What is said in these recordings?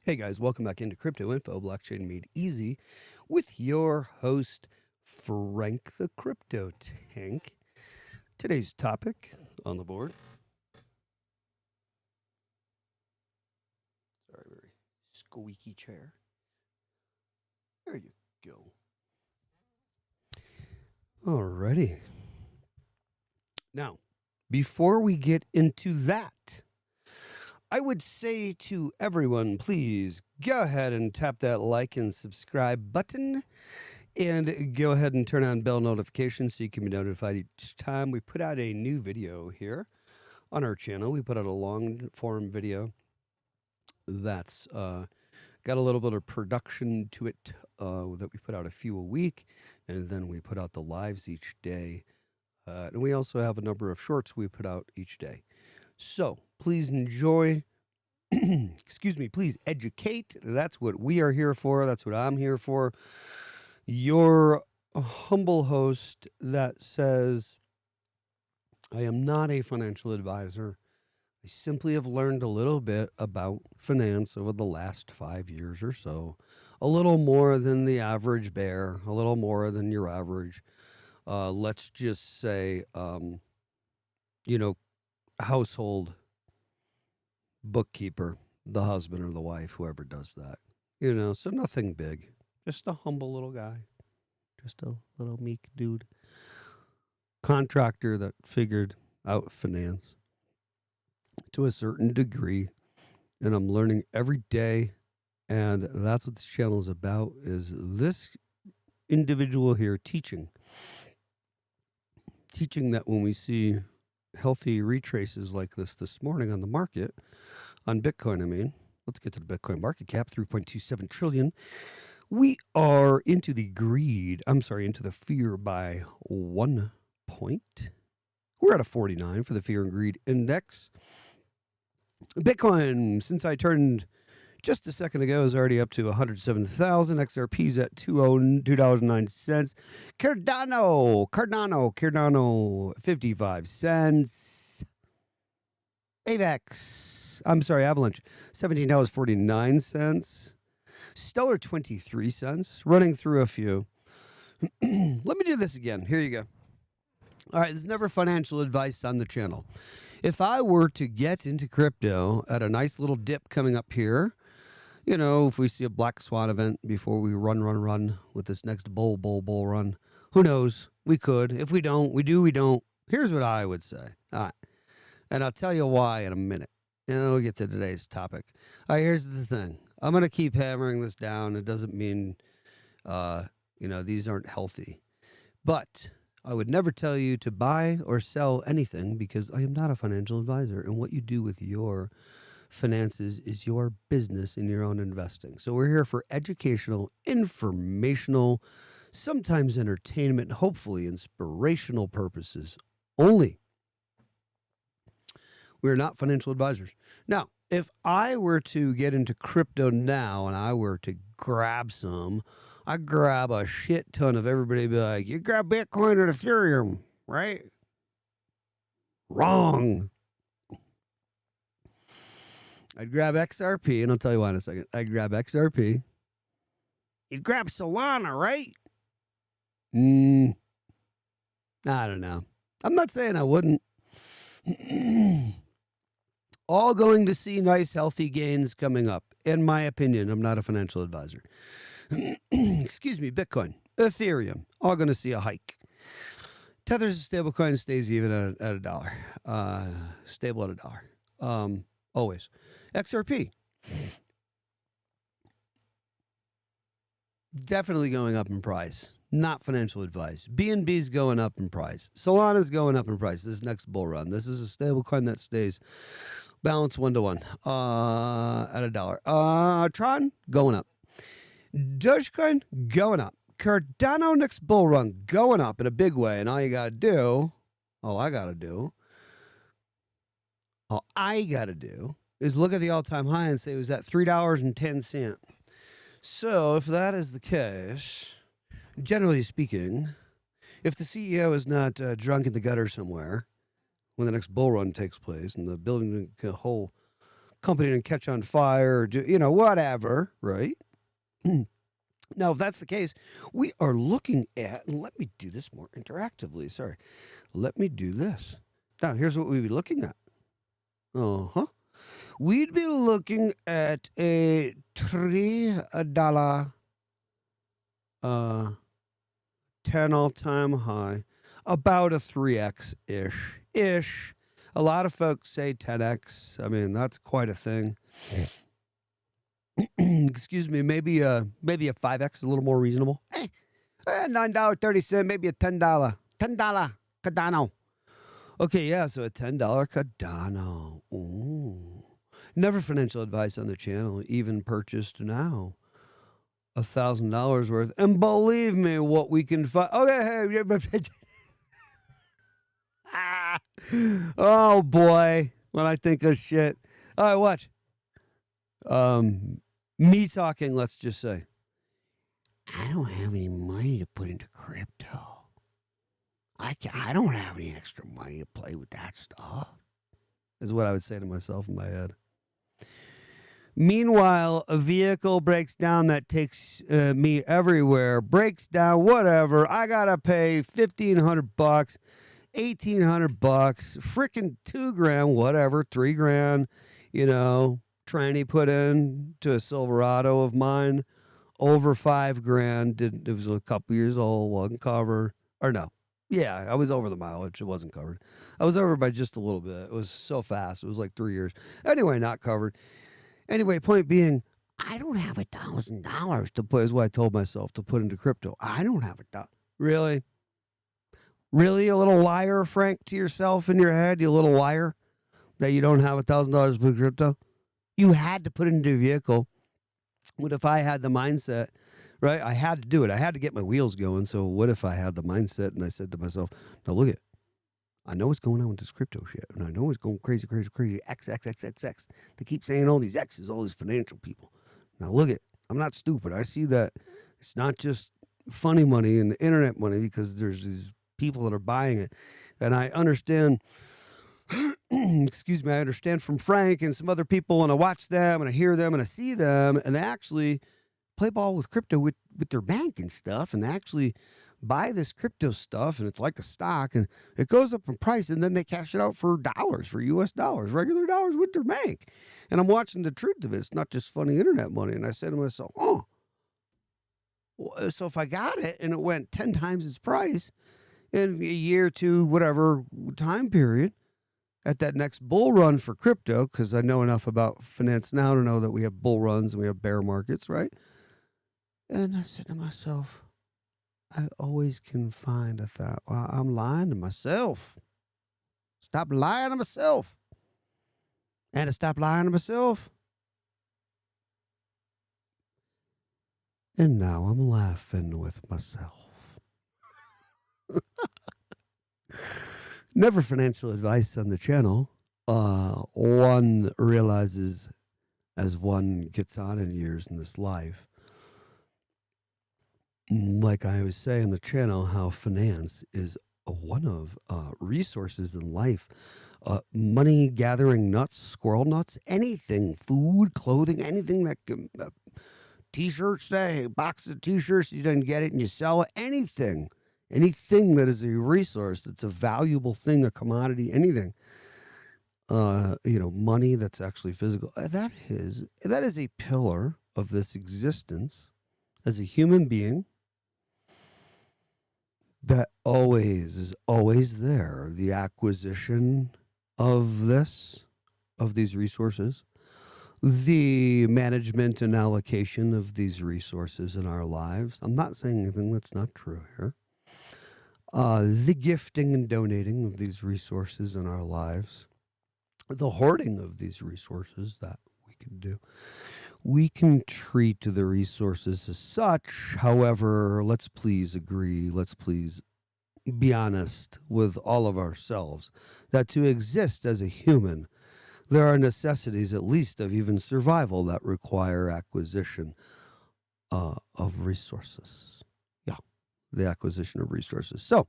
Hey guys, welcome back into Crypto Info, Blockchain Made Easy, with your host, Frank the Crypto Tank. Today's topic on the board. Sorry, very squeaky chair. There you go. Alrighty. Now, before we get into that, I would say to everyone, please go ahead and tap that like and subscribe button and go ahead and turn on bell notifications so you can be notified each time we put out a new video here on our channel. We put out a long form video that's got a little bit of production to it that we put out a few a week, and then we put out the lives each day. And we also have a number of shorts we put out each day. So please enjoy. Excuse me, please educate. That's what we are here for. That's what I'm here for. Your humble host that says, I am not a financial advisor. I simply have learned a little bit about finance over the last 5 years or so. A little more than the average bear, a little more than your average. Let's just say, household bookkeeper, the husband or the wife, whoever does that. So nothing big. Just a humble little guy. Just a little meek dude. Contractor that figured out finance to a certain degree. And I'm learning every day. And that's what this channel is about, is this individual here teaching. Teaching that when we see healthy retraces like this morning on the market, on Bitcoin, let's get to the Bitcoin market cap, 3.27 trillion. We are into the fear by 1 point. We're at a 49 for the fear and greed index. Bitcoin, since I turned just a second ago, is already up to 107,000. XRP's at $2.09. Cardano, 55 cents. Avalanche, $17.49. Stellar, 23 cents. Running through a few. Let me do this again. Here you go. All right, there's never financial advice on the channel. If I were to get into crypto at a nice little dip coming up here, if we see a black swan event before we run with this next bull run, who knows? We could. If we don't, we do, we don't. Here's what I would say. All right. And I'll tell you why in a minute. And then we'll get to today's topic. All right, here's the thing. I'm going to keep hammering this down. It doesn't mean, these aren't healthy. But I would never tell you to buy or sell anything because I am not a financial advisor. And what you do with your finances is your business in your own investing. So we're here for educational, informational, sometimes entertainment, hopefully inspirational purposes only. We're not financial advisors. Now, if I were to get into crypto now and I were to grab some, I'd grab a shit ton of everybody be like, you grab Bitcoin or Ethereum, right? Wrong. I'd grab XRP, and I'll tell you why in a second. I'd grab XRP. You'd grab Solana, right? I don't know. I'm not saying I wouldn't. All going to see nice, healthy gains coming up. In my opinion, I'm not a financial advisor. Excuse me, Bitcoin, Ethereum, all going to see a hike. Tether's stablecoin stays even at $1. Stable at $1. Always. XRP. Definitely going up in price. Not financial advice. BNB's going up in price. Solana's going up in price this next bull run. This is a stable coin that stays balanced 1-to-1 at $1. Tron going up. Dogecoin going up. Cardano next bull run going up in a big way. And all I got to do is look at the all-time high and say it was at $3.10. So if that is the case, generally speaking, if the CEO is not drunk in the gutter somewhere when the next bull run takes place and the building whole company didn't catch on fire or whatever, right? Now, if that's the case, we are looking at, and let me do this more interactively. Sorry. Let me do this. Now, here's what we'd be looking at. We'd be looking at a $3 10 all-time high, about a 3x-ish. A lot of folks say 10x. I mean, that's quite a thing. Excuse me, maybe a 5x is a little more reasonable. $9.30, maybe a $10 Cardano. Okay, yeah, so a $10 Cardano. Ooh. Never financial advice on the channel, even purchased now. $1,000 worth. And believe me, what we can find. Okay, oh boy, when I think of shit. All right, watch. Me talking, let's just say, I don't have any money to put into crypto. I don't have any extra money to play with that stuff, is what I would say to myself in my head. Meanwhile, a vehicle breaks down that takes me everywhere, breaks down, whatever. I got to pay $1,500, $1,800, freaking $2,000, whatever, $3,000, tranny put in to a Silverado of mine, over $5,000. It was a couple years old, wasn't covered, or no. Yeah, I was over the mileage. It wasn't covered. I was over by just a little bit. It was so fast. It was like 3 years. Anyway, not covered. Anyway, point being, I don't have $1,000 to put, is what I told myself, to put into crypto. I don't have $1,000. Really? Really, a little liar, Frank, to yourself in your head, you little liar, that you don't have $1,000 to put in crypto? You had to put it into a vehicle. What if I had the mindset, right? I had to do it. I had to get my wheels going. So what if I had the mindset and I said to myself, now look at, I know what's going on with this crypto shit. And I know it's going crazy, crazy, crazy. X. They keep saying all these X's, all these financial people. Now look at, I'm not stupid. I see that it's not just funny money and internet money, because there's these people that are buying it. And I understand, excuse me, I understand from Frank and some other people, and I watch them and I hear them and I see them, and they actually play ball with crypto with their bank and stuff, and they actually buy this crypto stuff, and it's like a stock, and it goes up in price, and then they cash it out for dollars, for US dollars, regular dollars with their bank. And I'm watching the truth of it. It's not just funny internet money. And I said to myself, so if I got it and it went 10 times its price in a year, two, whatever time period, at that next bull run for crypto, because I know enough about finance now to know that we have bull runs and we have bear markets, right? And I said to myself, I always can find a thought. Well, I'm lying to myself. Stop lying to myself. And to stop lying to myself. And now I'm laughing with myself. Never financial advice on the channel. One realizes as one gets on in years in this life, like I always say on the channel, how finance is one of resources in life. Money gathering nuts, squirrel nuts, anything, food, clothing, anything that can, t-shirts, boxes of t-shirts, you didn't get it and you sell it, anything that is a resource, that's a valuable thing, a commodity, anything, money that's actually physical. That is a pillar of this existence as a human being. That is always there. The acquisition of these resources, the management and allocation of these resources in our lives. I'm not saying anything that's not true here. The gifting and donating of these resources in our lives, the hoarding of these resources that we can do. We can treat the resources as such. However, let's please agree, let's please be honest with all of ourselves that to exist as a human, there are necessities, at least of even survival, that require acquisition of resources. Yeah, the acquisition of resources. So,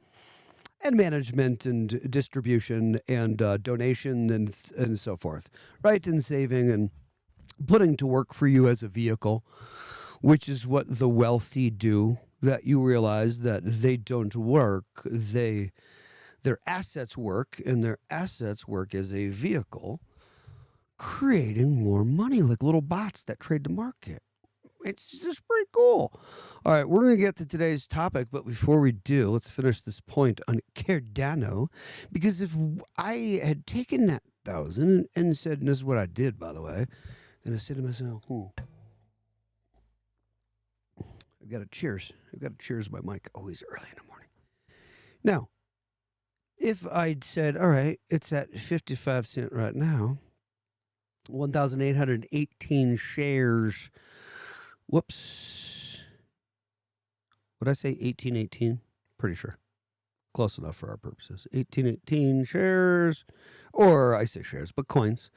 and management and distribution and donation and so forth, right? And saving and putting to work for you as a vehicle, which is what the wealthy do. That you realize that they don't work, their assets work, and their assets work as a vehicle, creating more money like little bots that trade the market. It's just pretty cool. All right, we're going to get to today's topic, but before we do, let's finish this point on Cardano, because if I had taken that 1,000 and said, and this is what I did, by the way, and I said to myself, I've got to cheers my mic always early in the morning. Now, if I'd said, all right, it's at 55 cents right now, 1,818 shares. Whoops. Would I say 1818? Pretty sure. Close enough for our purposes. 1818 shares. Or I say shares, but coins.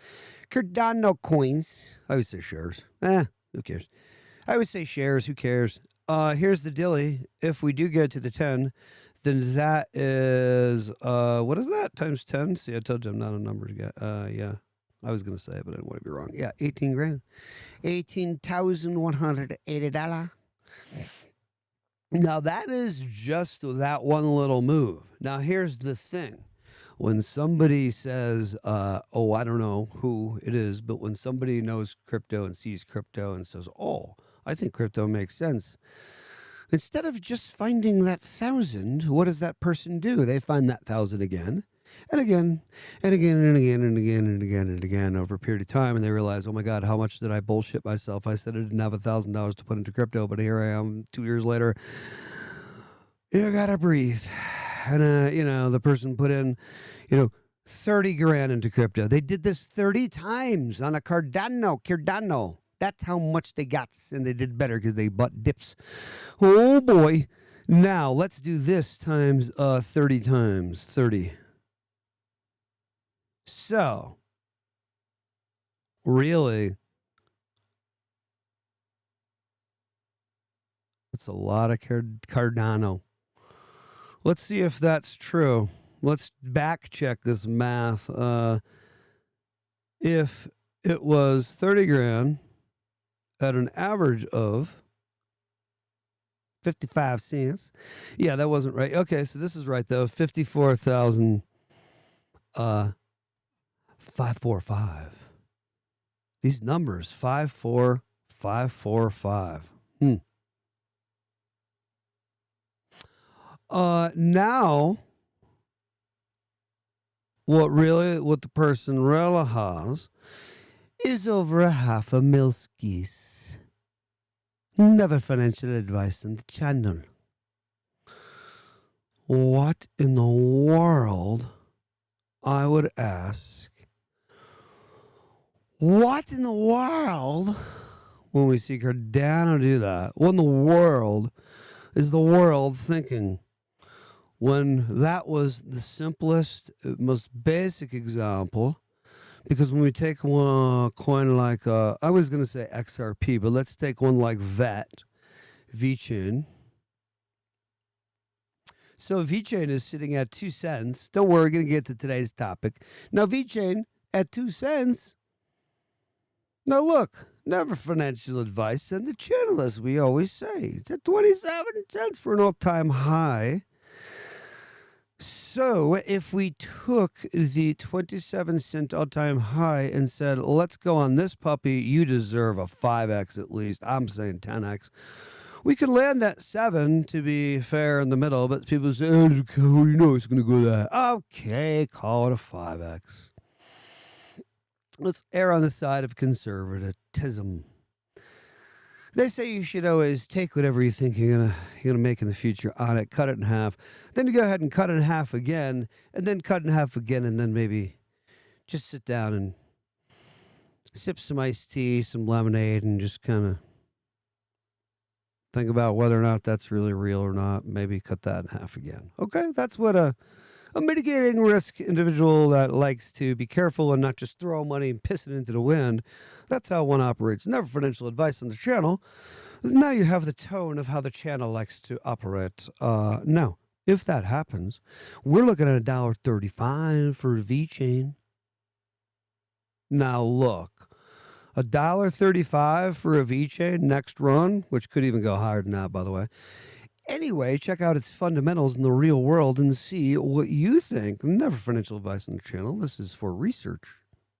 Cardano coins. I always say shares. Who cares? I always say shares. Who cares? Here's the dilly. If we do get to the 10, then that is, what is that? Times 10? See, I told you I'm not a numbers guy. Yeah. I was going to say it, but I didn't want to be wrong. Yeah, 18 grand. $18,180. Now, that is just that one little move. Now, here's the thing. When somebody says, I don't know who it is, but when somebody knows crypto and sees crypto and says, I think crypto makes sense. Instead of just finding that 1,000, what does that person do? They find that 1,000 again, and again, and again, and again, and again, and again, and again over a period of time, and they realize, oh my God, how much did I bullshit myself? I said I didn't have $1,000 to put into crypto, but here I am 2 years later. You gotta breathe. And, the person put in, 30 grand into crypto. They did this 30 times on a Cardano. That's how much they got, and they did better because they bought dips. Oh, boy. Now, let's do this times 30 times 30. So, really, that's a lot of Cardano. Let's see if that's true. Let's back check this math. If it was 30 grand at an average of 55 cents. Yeah, that wasn't right. Okay, so this is right, though. 54,545. These numbers, 54545. Now, what the person really has is over 500,000 milskis. Never financial advice on the channel. What in the world, I would ask, what in the world, when we see Cardano do that, what in the world is the world thinking? When that was the simplest, most basic example, because when we take one coin like, I was going to say XRP, but let's take one like VeChain. So VeChain is sitting at 2 cents. Don't worry, we're going to get to today's topic. Now, VeChain at 2 cents. Now, look, never financial advice on the channel, as we always say. It's at 27 cents for an all-time high. So if we took the 27-cent all-time high and said, let's go on this puppy, you deserve a 5x at least. I'm saying 10x. We could land at 7 to be fair in the middle, but people say, it's going to go that. Okay, call it a 5x. Let's err on the side of conservatism. They say you should always take whatever you think you're gonna make in the future on it, cut it in half. Then you go ahead and cut it in half again, and then cut in half again, and then maybe just sit down and sip some iced tea, some lemonade, and just kind of think about whether or not that's really real or not. Maybe cut that in half again. Okay, that's what a mitigating risk individual that likes to be careful and not just throw money and piss it into the wind. That's how one operates. Never financial advice on the channel. Now you have the tone of how the channel likes to operate. Now, if that happens, we're looking at $1.35 for a VeChain. Now look, $1.35 for a VeChain next run, which could even go higher than that, by the way. Anyway, check out its fundamentals in the real world and see what you think. Never financial advice on the channel. This is for research,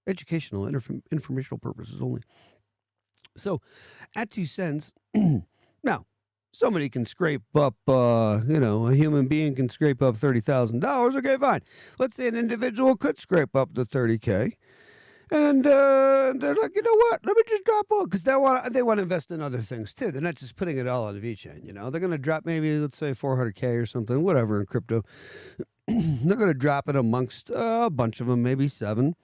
educational, informational purposes only. So, at 2 cents, now, somebody can scrape up, a human being can scrape up $30,000. Okay, fine. Let's say an individual could scrape up to $30K. And they're like, you know what? Let me just drop all, because they want to invest in other things too. They're not just putting it all on a VeChain. They're going to drop maybe, let's say, $400K or something, whatever in crypto. They're going to drop it amongst a bunch of them, maybe 7.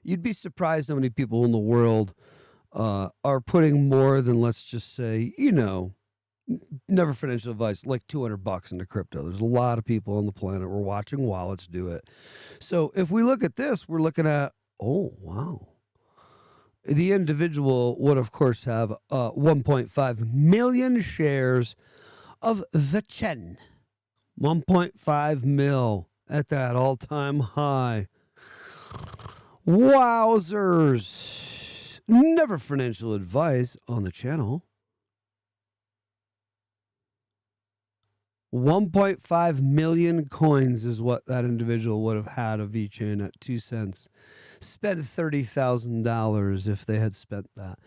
You'd be surprised how many people in the world are putting more than, let's just say, never financial advice, like $200 into crypto. There's a lot of people on the planet. We're watching wallets do it. So if we look at this, we're looking at, oh, wow. The individual would, of course, have 1.5 million shares of VeChain. 1.5 mil at that all-time high. Wowzers. Never financial advice on the channel. 1.5 million coins is what that individual would have had of VeChain at 2 cents. Spent $30,000 if they had spent that.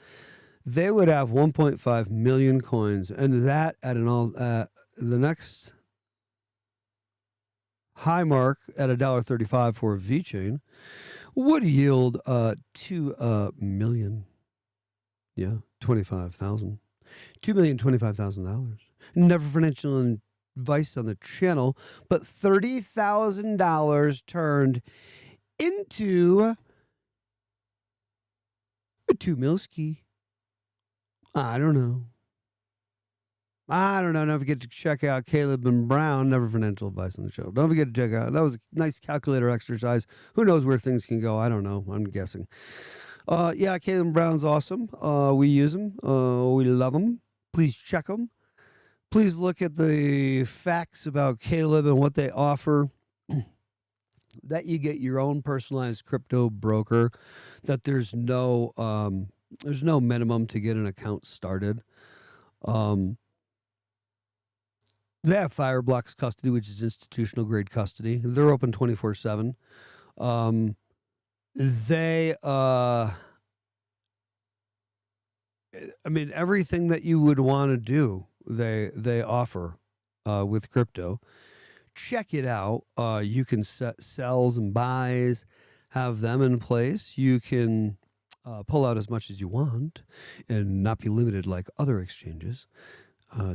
They would have 1.5 million coins, and that at the next high mark at $1.35 for a VeChain would yield 2 million. Yeah, 25,000. $2,025,000. Never financial advice on the channel, but $30,000 turned into a 2 milski. I don't know. Don't forget to check out Caleb and Brown, Never Financial Advice on the show. Don't forget to check out. That was a nice calculator exercise. Who knows where things can go? I don't know. I'm guessing. Yeah, Caleb and Brown's awesome. We use them. We love them. Please check them. Please look at the facts about Caleb and what they offer. That you get your own personalized crypto broker. That there's no minimum to get an account started. They have Fireblocks custody, which is institutional grade custody. They're open 24/7. Everything that you would want to do, they offer with crypto. Check it out. You can set sells and buys, have them in place. You can pull out as much as you want and not be limited like other exchanges.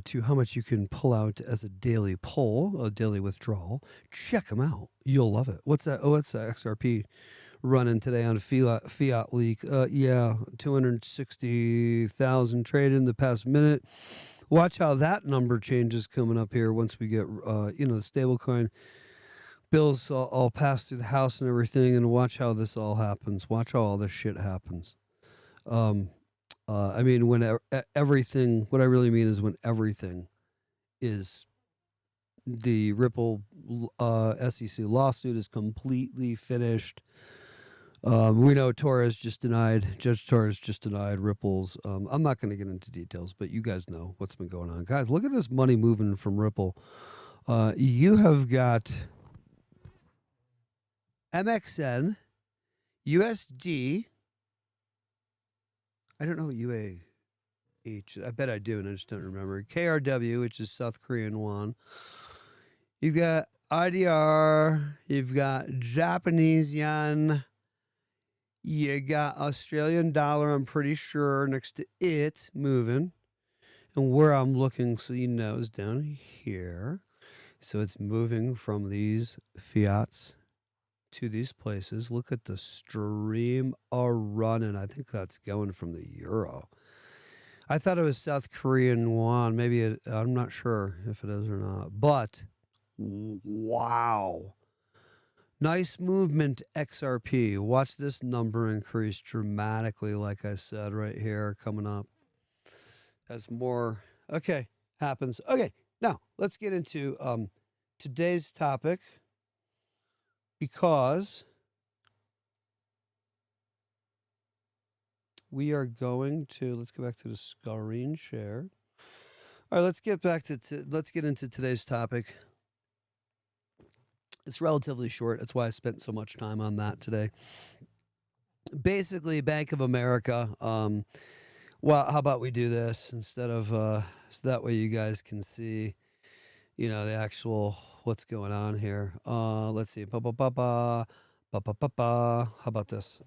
To how much you can pull out as a daily pull, a daily withdrawal. Check them out. You'll love it. What's that? Oh, it's XRP running today on Fiat Leak. 260,000 traded in the past minute. Watch how that number changes coming up here once we get, the stablecoin bills all pass through the house and everything, and watch how this all happens. Watch how all this shit happens. When everything, what I really mean is when everything is the Ripple SEC lawsuit is completely finished. We know Judge Torres just denied Ripple's. I'm not going to get into details, but you guys know what's been going on. Guys, look at this money moving from Ripple. You have got MXN, USD. I don't know what UAH. I bet I do, and I just don't remember. KRW, which is South Korean won. You've got IDR. You've got Japanese yen. You got Australian dollar, I'm pretty sure, next to it, moving. And where I'm looking, so you know, is down here. So it's moving from these fiats to these places. Look at the stream running. I think that's going from the euro. I thought it was South Korean won. Maybe I'm not sure if it is or not. But wow. Nice movement, XRP. Watch this number increase dramatically, like I said, right here coming up. As more, okay, happens. Okay, Now, let's get into today's topic, because we are going to, let's go back to the screen share. All right, let's get back to let's get into today's topic. It's relatively short. That's why I spent so much time on that today. Basically, Bank of America. Well, how about we do this instead of so that way you guys can see, the actual what's going on here. Let's see. Ba ba ba ba ba ba ba ba. How about this?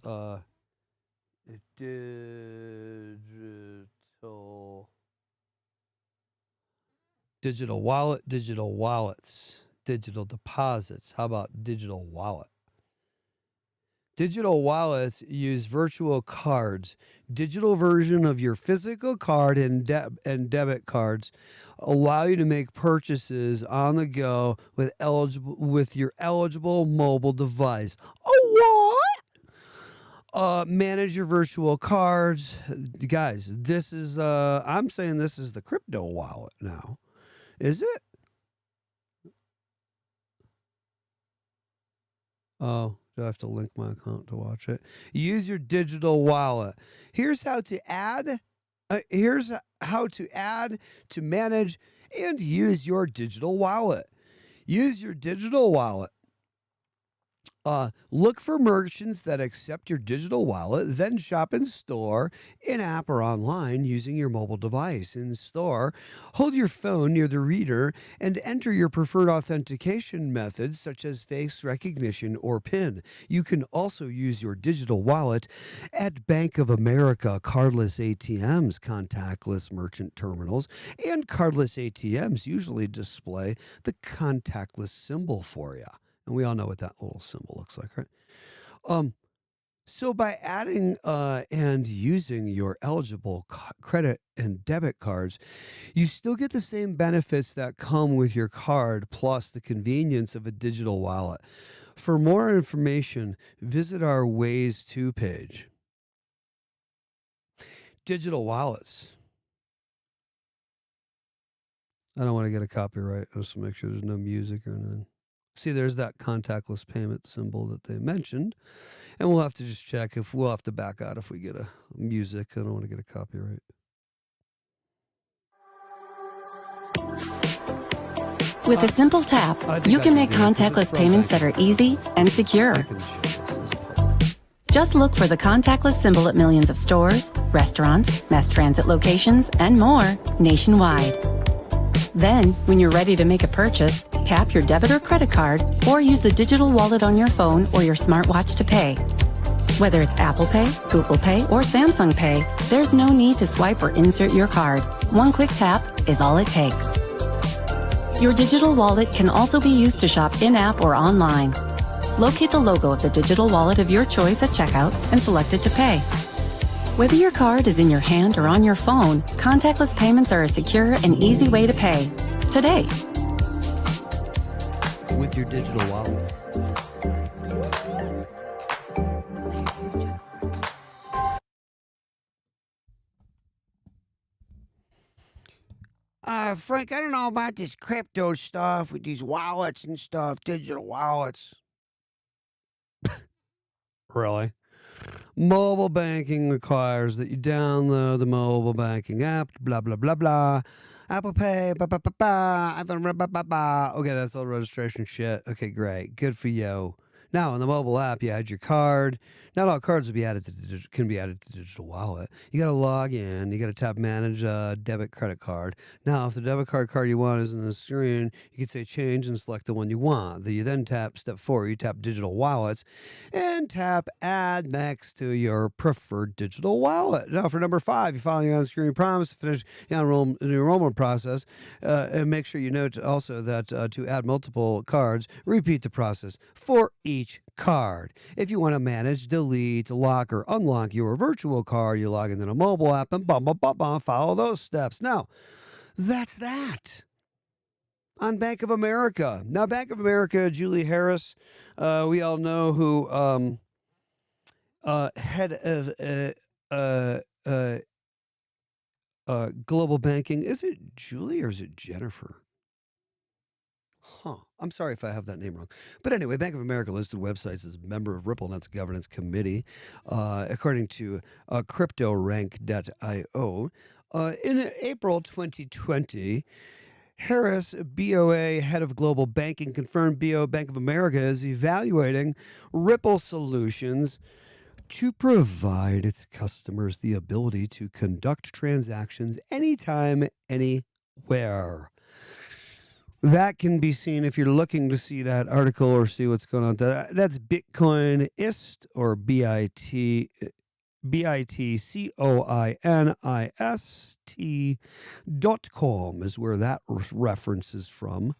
Digital wallet, digital wallets, digital deposits. How about digital wallet? Digital wallets use virtual cards, digital version of your physical card and debit cards, allow you to make purchases on the go with your eligible mobile device. Oh, what? Manage your virtual cards, guys. This is I'm saying this is the crypto wallet now. Is it? Oh, do I have to link my account to watch it? Use your digital wallet. Here's how to add. Here's how to add, to manage, and use your digital wallet. Use your digital wallet. Look for merchants that accept your digital wallet, then shop in store, in app, or online using your mobile device. In store, hold your phone near the reader and enter your preferred authentication methods such as face recognition or PIN. You can also use your digital wallet at Bank of America cardless ATMs, contactless merchant terminals, and cardless ATMs usually display the contactless symbol for you. And we all know what that little symbol looks like, right? So by adding and using your eligible credit and debit cards, you still get the same benefits that come with your card, plus the convenience of a digital wallet. For more information, visit our Ways To page. Digital wallets. I don't want to get a copyright. Just to make sure there's no music or anything. See, there's that contactless payment symbol that they mentioned. And we'll have to just check if we'll have to back out if we get a music. I don't want to get a copyright. With a simple tap, you can make contactless payments that are easy and secure. Just look for the contactless symbol at millions of stores, restaurants, mass transit locations, and more nationwide. Then, when you're ready to make a purchase, tap your debit or credit card or use the digital wallet on your phone or your smartwatch to pay. Whether it's Apple Pay, Google Pay, or Samsung Pay, there's no need to swipe or insert your card. One quick tap is all it takes. Your digital wallet can also be used to shop in-app or online. Locate the logo of the digital wallet of your choice at checkout and select it to pay. Whether your card is in your hand or on your phone, contactless payments are a secure and easy way to pay. Today. With your digital wallet. Frank, I don't know about this crypto stuff with these wallets and stuff, digital wallets. Really? Mobile banking requires that you download the mobile banking app, blah, blah, blah, blah. Apple Pay, ba, ba, ba, ba, ba, ba, ba, ba. Okay, that's all registration shit. Okay, great. Good for you. Now, on the mobile app, you add your card. Not all cards can be added to the digital wallet. You got to log in. You got to tap Manage Debit Credit Card. Now, if the debit card you want is in the screen, you can say Change and select the one you want. You then tap Step 4. You tap Digital Wallets and tap Add next to your preferred digital wallet. Now, for number 5, you're following the on-screen promise to finish the enrollment process. And make sure you note also that to add multiple cards, repeat the process for each card. If you want to manage, delete, lock, or unlock your virtual card, you log into the mobile app and follow those steps. Now, that's that. On Bank of America. Now, Bank of America, Julie Harris, we all know who head of global banking. Is it Julie or is it Jennifer? I'm sorry if I have that name wrong. But anyway, Bank of America listed websites as a member of RippleNet's governance committee, according to CryptoRank.io. In April 2020, Harris, BoA, head of global banking, confirmed Bank of America is evaluating Ripple solutions to provide its customers the ability to conduct transactions anytime, anywhere. That can be seen if you're looking to see that article or see what's going on. That's Bitcoinist or BITCOINIST.com is where that reference is from.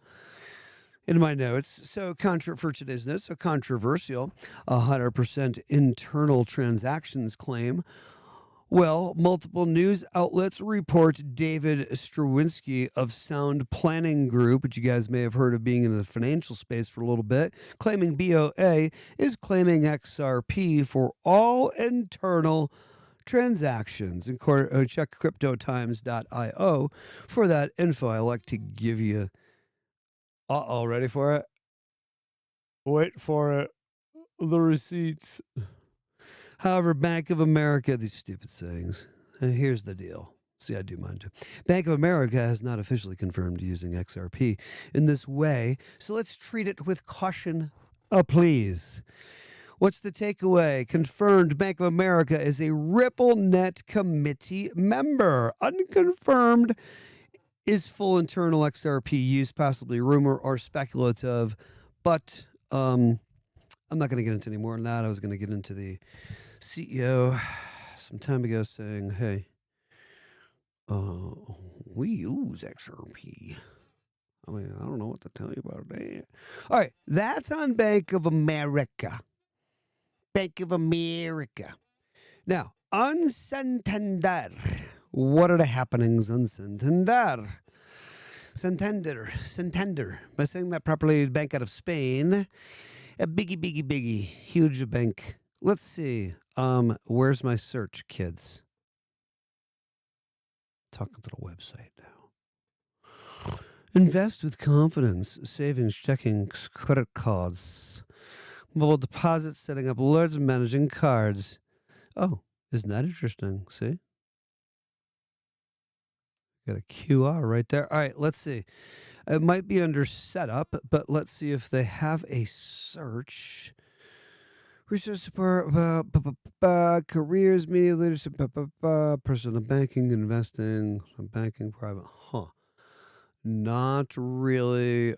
In my notes, for today's notes, so controversial, 100% internal transactions claim. Well, multiple news outlets report David Strawinsky of Sound Planning Group, which you guys may have heard of being in the financial space for a little bit, claiming BoA is claiming XRP for all internal transactions. And check CryptoTimes.io for that info. I like to give you. Ready for it? Wait for it. The receipts. However, Bank of America, these stupid sayings. Here's the deal. See, I do mine too. Bank of America has not officially confirmed using XRP in this way, so let's treat it with caution, please. What's the takeaway? Confirmed Bank of America is a RippleNet committee member. Unconfirmed is full internal XRP use, possibly rumor or speculative, but I'm not going to get into any more than that. I was going to get into the CEO some time ago saying, hey, we use XRP. I mean, I don't know what to tell you about that. All right, that's on Bank of America. Bank of America. Now, on Santander. What are the happenings on Santander? Santander. Am I saying that properly? Bank out of Spain. A biggie. Huge bank. Let's see. Where's my search, kids? Talking to the website now. Invest with confidence. Savings, checking, credit cards. Mobile deposits, setting up alerts, managing cards. Oh, isn't that interesting? See? Got a QR right there. All right, let's see. It might be under setup, but let's see if they have a search. Research support, careers, media leadership, personal banking, investing, banking, private. Not really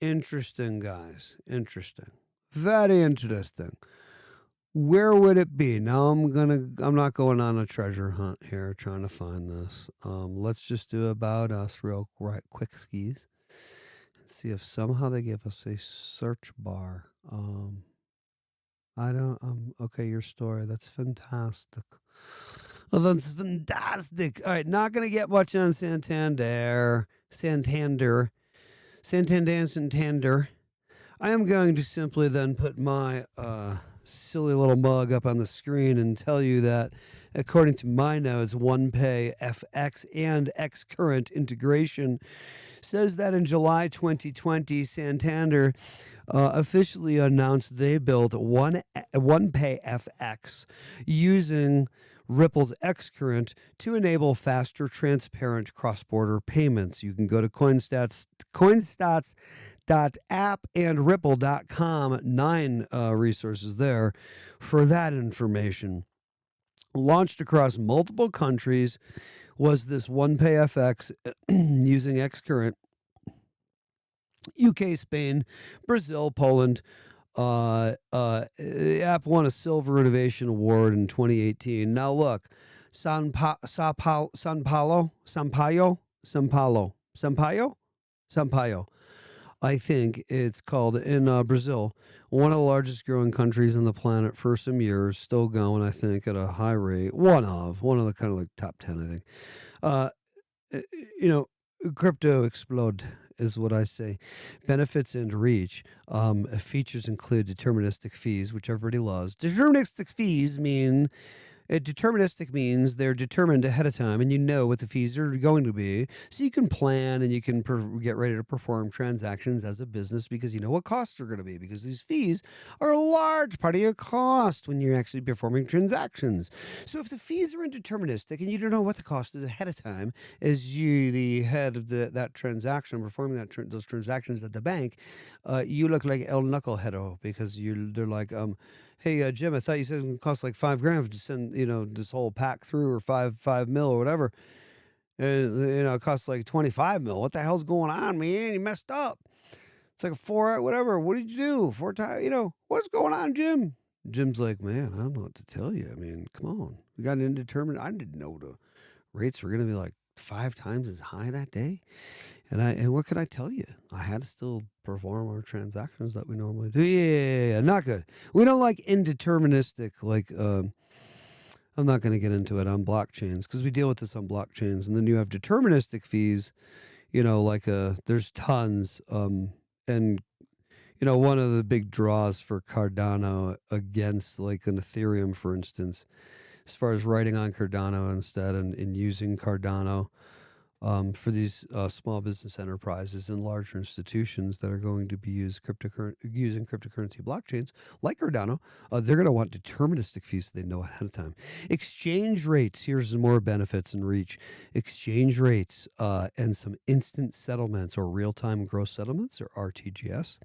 interesting, guys. Interesting. Very interesting. Where would it be? Now I'm not going on a treasure hunt here trying to find this. Let's just do About Us real quick skis and see if somehow they give us a search bar. Okay, your story. That's fantastic. Well, that's fantastic. All right, not going to get much on Santander. I am going to simply then put my silly little mug up on the screen and tell you that, according to my notes, OnePay FX and xCurrent integration says that in July 2020, Santander officially announced they built OnePay FX using Ripple's xCurrent to enable faster, transparent cross-border payments. You can go to Coinstats.app and Ripple.com, 9 resources there for that information. Launched across multiple countries was this OnePay FX using xCurrent, UK, Spain, Brazil, Poland. The app won a Silver Innovation Award in 2018. Now look, Sampaio. I think it's called, in Brazil, one of the largest growing countries on the planet for some years, still going, I think, at a high rate. One of the kind of like top 10, I think. Crypto explode is what I say. Benefits and reach. Features include deterministic fees, which everybody loves. Deterministic fees mean Deterministic means they're determined ahead of time, and you know what the fees are going to be, so you can plan and you can get ready to perform transactions as a business because you know what costs are going to be, because these fees are a large part of your cost when you're actually performing transactions. So if the fees are indeterministic and you don't know what the cost is ahead of time, as you the head of that transaction, performing those transactions at the bank, you look like El Knuckleheado because they're like, hey, Jim, I thought you said it's going to cost like $5,000 to send, this whole pack through, or five mil or whatever. It costs like 25 mil. What the hell's going on, man? You messed up. It's like a 4, whatever. What did you do? 4 times, what's going on, Jim? Jim's like, man, I don't know what to tell you. I mean, come on. We got an indeterminate. I didn't know the rates were going to be like 5 times as high that day. And what could I tell you? I had to still perform our transactions that we normally do. Yeah, not good. We don't like indeterministic, like, I'm not going to get into it on blockchains because we deal with this on blockchains. And then you have deterministic fees, there's tons. And, one of the big draws for Cardano against like an Ethereum, for instance, as far as writing on Cardano instead and using Cardano, for these small business enterprises and larger institutions that are going to be using cryptocurrency blockchains like Cardano, they're going to want deterministic fees so they know ahead of time. Exchange rates, here's some more benefits and reach. Exchange rates and some instant settlements or real-time gross settlements, or RTGS.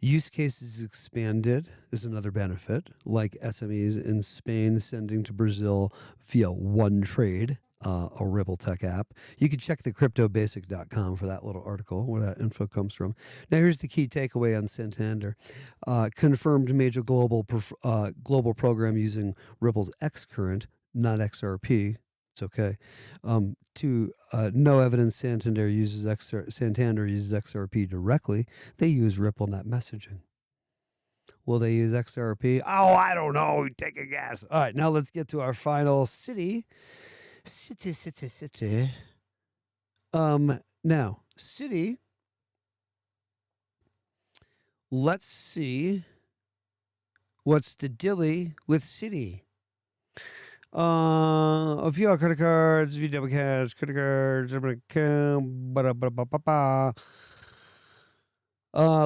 Use cases expanded is another benefit, like SMEs in Spain sending to Brazil via OneTrade, a Ripple Tech app. You can check the cryptobasic.com for that little article where that info comes from. Now, here's the key takeaway on Santander. Confirmed major global program using Ripple's xCurrent, not XRP. It's okay. No evidence Santander uses XRP directly. They use RippleNet messaging. Will they use XRP? Oh, I don't know. Take a guess. All right, now let's get to our final Citi. Citi. Now, Citi, let's see what's the dilly with Citi. A few credit cards, VW cash, credit cards,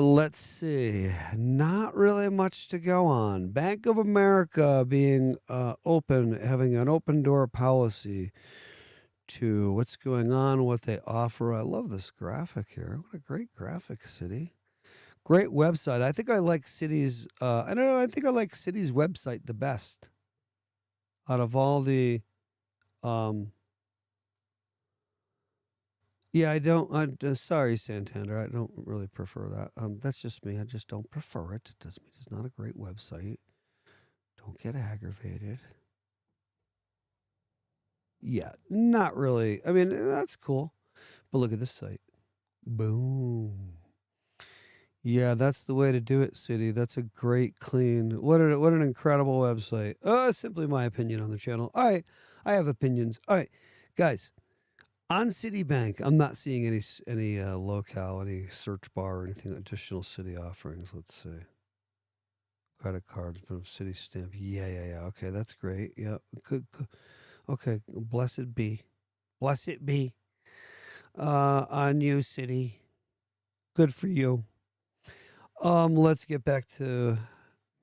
let's see. Not really much to go on. Bank of America being open, having an open door policy to what's going on, what they offer. I love this graphic here. What a great graphic, Citi. Great website. I think I like Citi's. I think I like Citi's website the best out of all the. Yeah, I don't. Sorry, Santander. I don't really prefer that. That's just me. I just don't prefer it. It doesn't mean it's not a great website. Don't get aggravated. Yeah, not really. I mean, that's cool. But look at this site. Boom. Yeah, that's the way to do it, Citi. That's a great, clean. What an incredible website. Simply my opinion on the channel. All right, I have opinions. All right, guys. On Citibank, I'm not seeing any locality search bar or anything additional Citi offerings. Let's see. Credit cards from Citi Stamp. Yeah. Okay, that's great. Yeah, good. Okay, blessed be. Blessed be. On you, Citi. Good for you. Let's get back to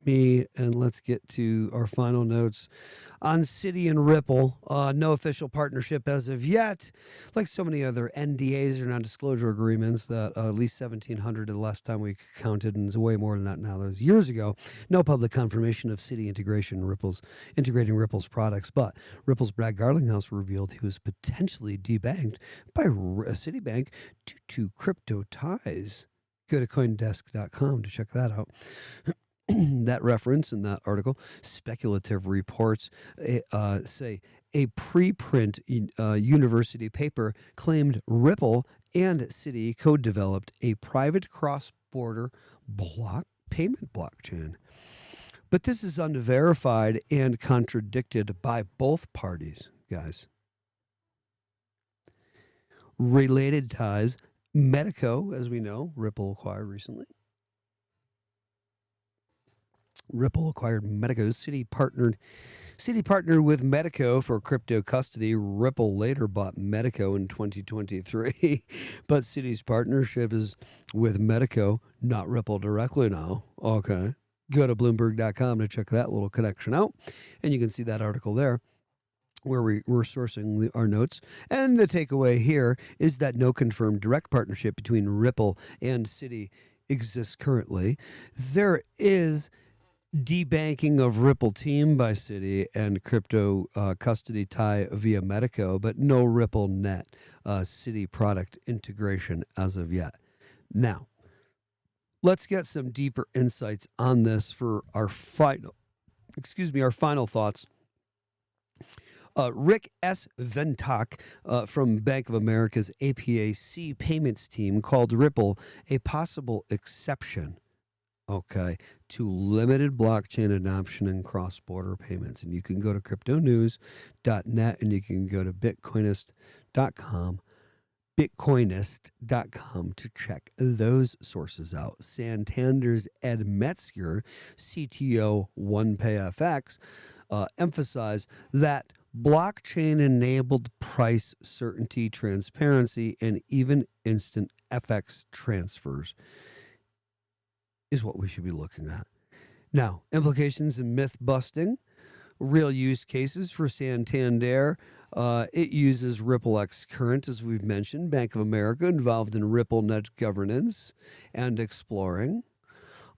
me and let's get to our final notes on Citi and Ripple. No official partnership as of yet. Like so many other NDAs or non-disclosure agreements that at least 1,700 the last time we counted, and it's way more than that now. That was years ago. No public confirmation of Citi integrating Ripple's products, but Ripple's Brad Garlinghouse revealed he was potentially debanked by Citibank due to crypto ties. Go to CoinDesk.com to check that out. That reference in that article, speculative reports say a preprint university paper claimed Ripple and Citi co-developed a private cross-border payment blockchain. But this is unverified and contradicted by both parties, guys. Related ties. Medico, as we know, Ripple acquired recently. Ripple acquired Medico. Citi partnered Citi partnered with Medico for crypto custody. Ripple later bought Medico in 2023, but Citi's partnership is with Medico, not Ripple directly now. Okay. Go to Bloomberg.com to check that little connection out, and you can see that article there where we're sourcing our notes. And the takeaway here is that no confirmed direct partnership between Ripple and Citi exists currently. There is debanking of Ripple team by Citi and crypto custody tie via Medico, but no RippleNet Citi product integration as of yet. Now, let's get some deeper insights on this for our final thoughts. Rick S. Ventok from Bank of America's APAC payments team called Ripple a possible exception, to limited blockchain adoption and cross-border payments. And you can go to cryptonews.net and you can go to bitcoinist.com to check those sources out. Santander's Ed Metzger, CTO OnePayFX, emphasized that blockchain-enabled price certainty, transparency, and even instant FX transfers is what we should be looking at. Now, implications and myth busting, real use cases for Santander. It uses Ripple xCurrent, as we've mentioned. Bank of America involved in RippleNet governance and exploring.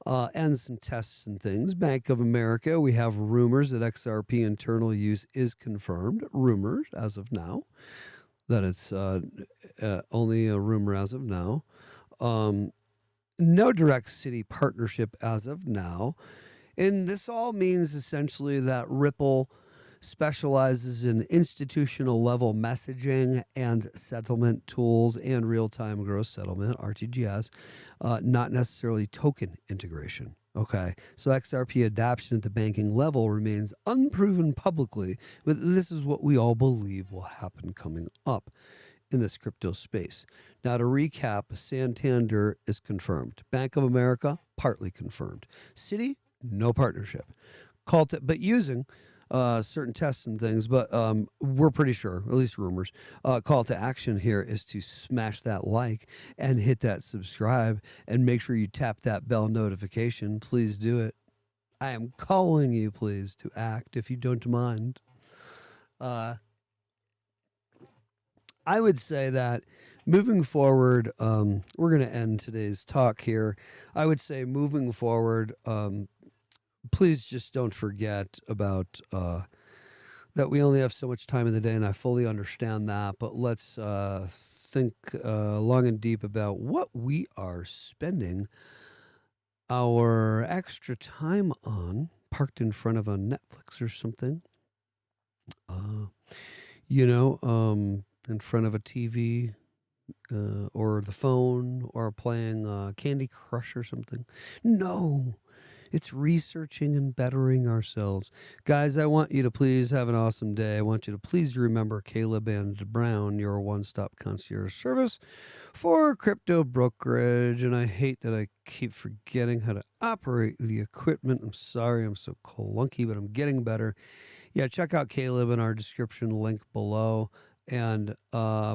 And some tests and things. Bank of America, we have rumors that XRP internal use is confirmed. Rumors as of now. That it's only a rumor as of now. No direct Citi partnership as of now. And this all means essentially that Ripple specializes in institutional level messaging and settlement tools and real-time gross settlement, RTGS, not necessarily token integration. Okay, so XRP adoption at the banking level remains unproven publicly, but this is what we all believe will happen coming up in this crypto space. Now, to recap, Santander is confirmed. Bank of America, partly confirmed. Citi, no partnership. But using certain tests and things, but we're pretty sure, at least rumors. Call to action here is to smash that like and hit that subscribe and make sure you tap that bell notification. Please do it. I am calling you, please, to act if you don't mind. I would say that moving forward, we're going to end today's talk here. I would say moving forward, please just don't forget about that we only have so much time in the day, and I fully understand that. But let's think long and deep about what we are spending our extra time on, parked in front of a Netflix or something. In front of a TV or the phone or playing Candy Crush or something. No, it's researching and bettering ourselves. Guys, I want you to please have an awesome day. I want you to please remember Caleb and Brown, your one-stop concierge service for crypto brokerage. And I hate that I keep forgetting how to operate the equipment. I'm sorry, I'm so clunky, but I'm getting better. Yeah, check out Caleb in our description link below. And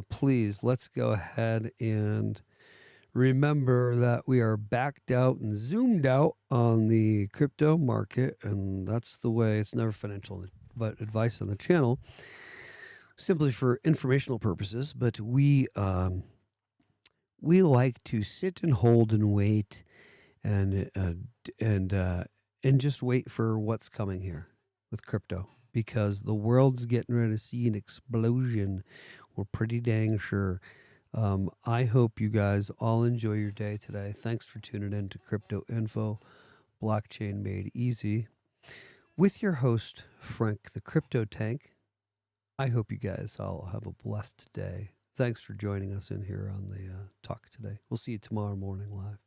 please, let's go ahead and remember that we are backed out and zoomed out on the crypto market. And that's the way. It's never financial but advice on the channel, simply for informational purposes. But we like to sit and hold and wait and just wait for what's coming here with crypto. Because the world's getting ready to see an explosion. We're pretty dang sure. I hope you guys all enjoy your day today. Thanks for tuning in to Crypto Info, Blockchain Made Easy, with your host, Frank the Crypto Tank. I hope you guys all have a blessed day. Thanks for joining us in here on the talk today. We'll see you tomorrow morning live.